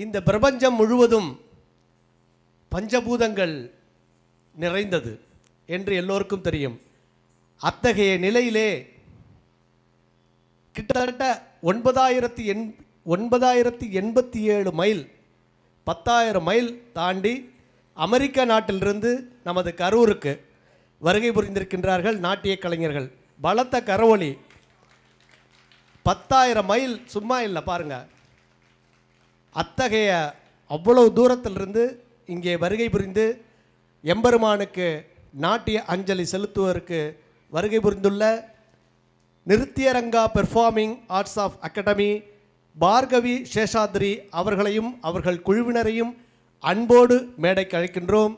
இந்த பிரபஞ்சம் முழுவதும் பஞ்சபூதங்கள் நிறைந்தது என்று எல்லோருக்கும் தெரியும். அத்தகைய நிலையிலே கிட்டத்தட்ட 9,087 மைல் 10,000 மைல் தாண்டி அமெரிக்க நாட்டிலிருந்து நமது கரூருக்கு வருகை புரிந்திருக்கின்றார்கள் நாட்டிய கலைஞர்கள். பலத்த கரவொலி. 10,000 மைல் சும்மா இல்லை பாருங்கள். அத்தகைய அவ்வளவு தூரத்திலிருந்து இங்கே வருகை புரிந்து எம்பெருமானுக்கு நாட்டிய அஞ்சலி செலுத்துவதற்கு வருகை புரிந்துள்ள Nrityaranga performing arts of academy Bhargavi Seshadri அவர்களையும் அவர்கள் குழுவினரையும் அன்போடு மேடைக்கு அழைக்கின்றோம்.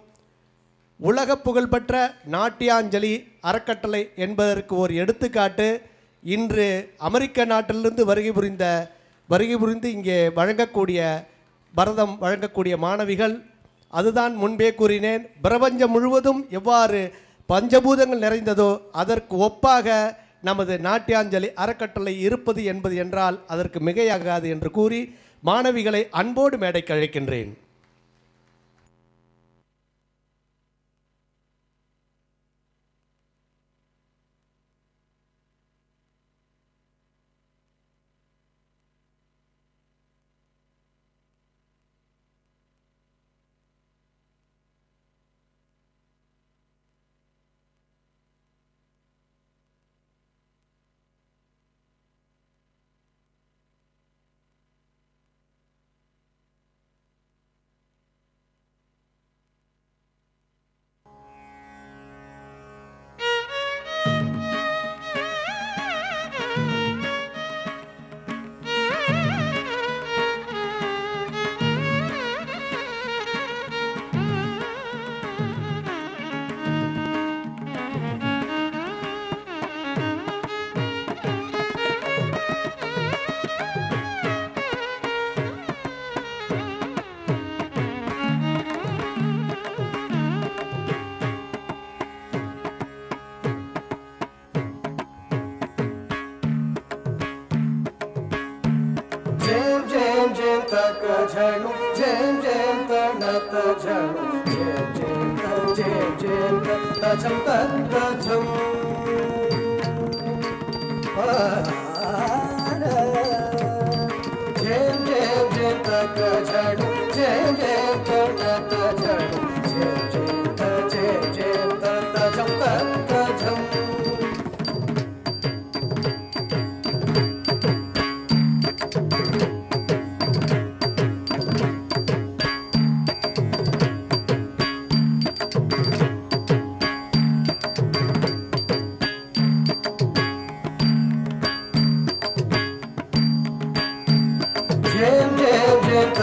உலக புகழ்பெற்ற நாட்டியாஞ்சலி அறக்கட்டளை என்பதற்கு ஒரு எடுத்துக்காட்டு இன்று அமெரிக்க நாட்டிலிருந்து வருகை புரிந்து இங்கே வழங்கக்கூடிய பரதம் வழங்கக்கூடிய மாணவிகள். அதுதான் முன்பே கூறினேன், பிரபஞ்சம் முழுவதும் எவ்வாறு பஞ்சபூதங்கள் நிறைந்ததோ அதற்கு ஒப்பாக நமது நாட்டியாஞ்சலி அறக்கட்டளை இருப்பது என்பது என்றால் அதற்கு மிகையாகாது என்று கூறி மாணவிகளை அன்போடு மேடைக்கு அழைக்கின்றேன். झणु जय जय तनत झणु जय जय तजम तजम जय जय तक झणु जय जय तनत झणु जय जय तजम तजम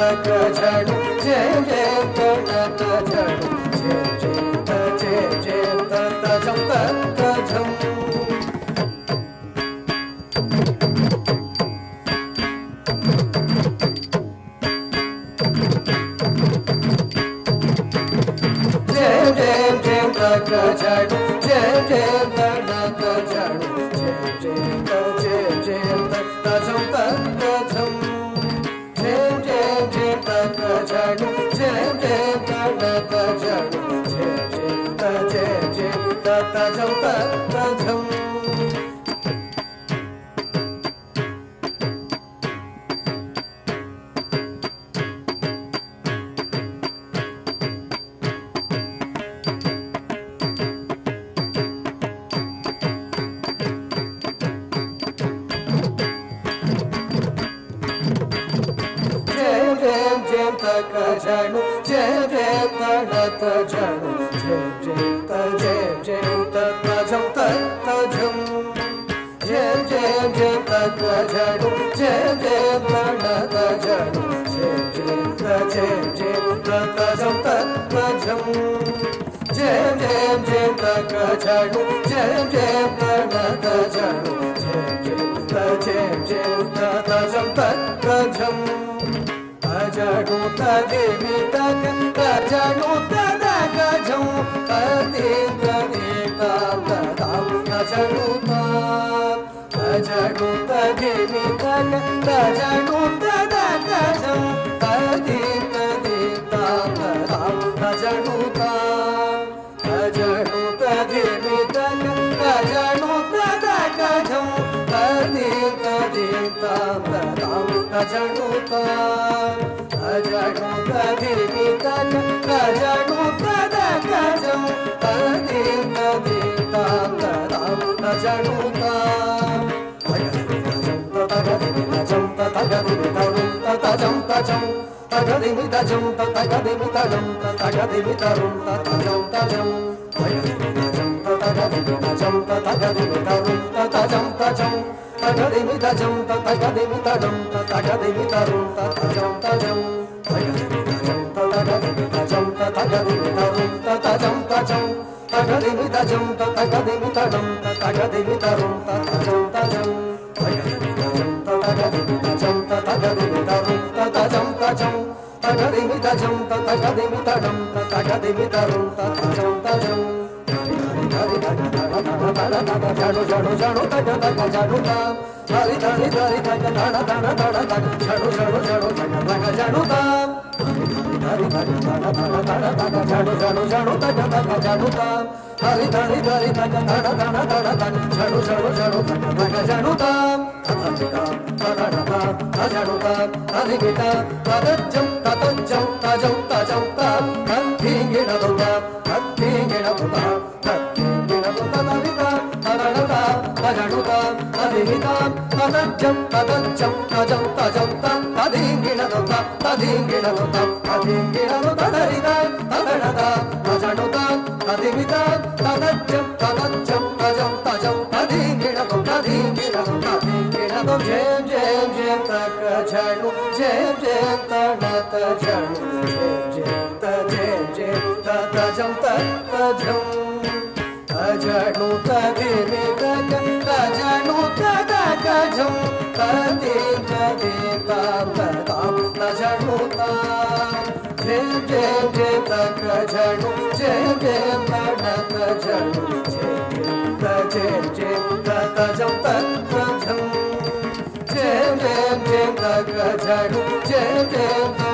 तक झणु जय जय तनत झणु जय जय तजम तजम जय जय तक झणु जय जय तनत झणु जय तजम तजम तक झणु जय जय तनत झणु जय तजम तजम तक झणु जय जय तनत झणु जय तजम तजम जय जय तक झणु जय जय तनत झणु जय तजम तजम जय जय तक झणु जय जय तनत झणु जय तजम तजम झणु तदेवी तक झणु तदक झौ तदे तदाम झणु झणु तदेवी तक झणु तदक झौ तदे ತಜಣುತ ತಜಣುತ ಧಿಮಿ ತಜ ತಜಣುತ ತಜಂ ತದಿಂ ತದಿತಾಂ ತದಾಂ ತಜಣುತ ತಜಂ ತಜಂ ತಗದಿಮಿ ತಜಂ ತಗದಿಮಿ ತಜಂ ತಗದಿಮಿ ತರುಂ ತಜಂ ತಜಂ ತಗದಿಮಿ ತಜಂ ತಗದಿಮಿ ತರುಂ ತಜಂ ತಜಂ ತಗದಿಮಿ ತಜಂ ತಗದಿಮಿ ತರುಂ ತಗದಿಮಿ ತರುಂ ತಜಂ ತಜಂ ತಗದಿಮಿ ತಜಂ ತಗದಿಮಿ ತರುಂ ತಜಂ ತಜಂ ತಗದಿಮಿ ತಜಂ ತಗದಿಮಿ ತರುಂ ತಗದಿಮಿ ತರುಂ ತಜಂ ತಜಂ ತಗದಿಮಿ ತಜಂ ತಗದಿಮಿ ತರುಂ ತಜಂ ತಜಂ ತಗದಿಮಿ ತಜಂ ತಗದಿಮಿ ತರುಂ ತಗದಿಮಿ ತರುಂ ತಜಂ ತಜಂ ಜಡು ಜಡು ಜಡು ತಗ ತಗ ಜಡುತ ಧರಿ ಧರಿ ಧರಿ ತಗ ದಡ ದಡ ದಡ ತಗ ಜಡು ಜಡು ಜಡು ತಗ ತಗ ಜಡುತ ಧರಿ ಧರಿ ದಡ ದಡ ದಡ ತಗ ಜಡು ಜಡು ಜಡು ತಗ ತಗ ಜಡುತ ಧರಿ ಧರಿ ಧರಿ ತಗ ದಡ ದಡ ದಡ ತಗ ಜಡು ಜಡು ಜಡು ತಗ ತಗ ಜಡುತ ತತಜಿಕ ತದಡತ ತಜಡುತ ತದಿಗಿಟ ತದಜ್ಜಂ ತತಜ್ಜಂ ತಜಂ ತಜಂ ತದ್ಧಿಂಗಿಡದುತ ತದ್ಧಿಂಗಿಡದುತ ತಜಡುತ ತದಿಮಿತ ತದಜ್ಜಂ ತದಜ್ಜಂ ತಜಂ ತಜಂ ತದಿಂಗಿಣದುತ ತದಿಂಗಿಣದುತ ತದಿಂಗಿಣದುತ ತದರಿತ ತದಡತ ತಜಡುತ ತದಿಮಿತ ತದಜ್ಜಂ ತದಜ್ಜಂ ತಜಂ ತಜಂ ತದಿಂಗಿಣದು ತದಿಂಗಿಣದು ತದಿಂಗಿಣದು ಜೇಂ ಜೇಂ ಜೇಂ ತಕ ಝಣು ಜೇಂ ಜೇಂ ತಡತ ಝಣು ಜೇಂ ಜೇಂ ಜೇಂ ತಜಂ ತಜಂ ತಜಣು ತದಿಮಿ ತಗ ತಜಣು ತದಗಜಂ ತದಿಂ ತದಿತಾಂ ತದಾಂ ತಜಣು ಜೇಂ ಜೇಂ ಜೇಂ ತಗಜಣು ಜೇಂ ಜೇಂ ತಡತ ಝಣು ಜೇಂ ಜೇಂ ತಜಂ ತಜಂ ಜೇಂ ಜೇಂ ಜೇಂ ತಗಜಣು ಜೇಂ ಜೇಂ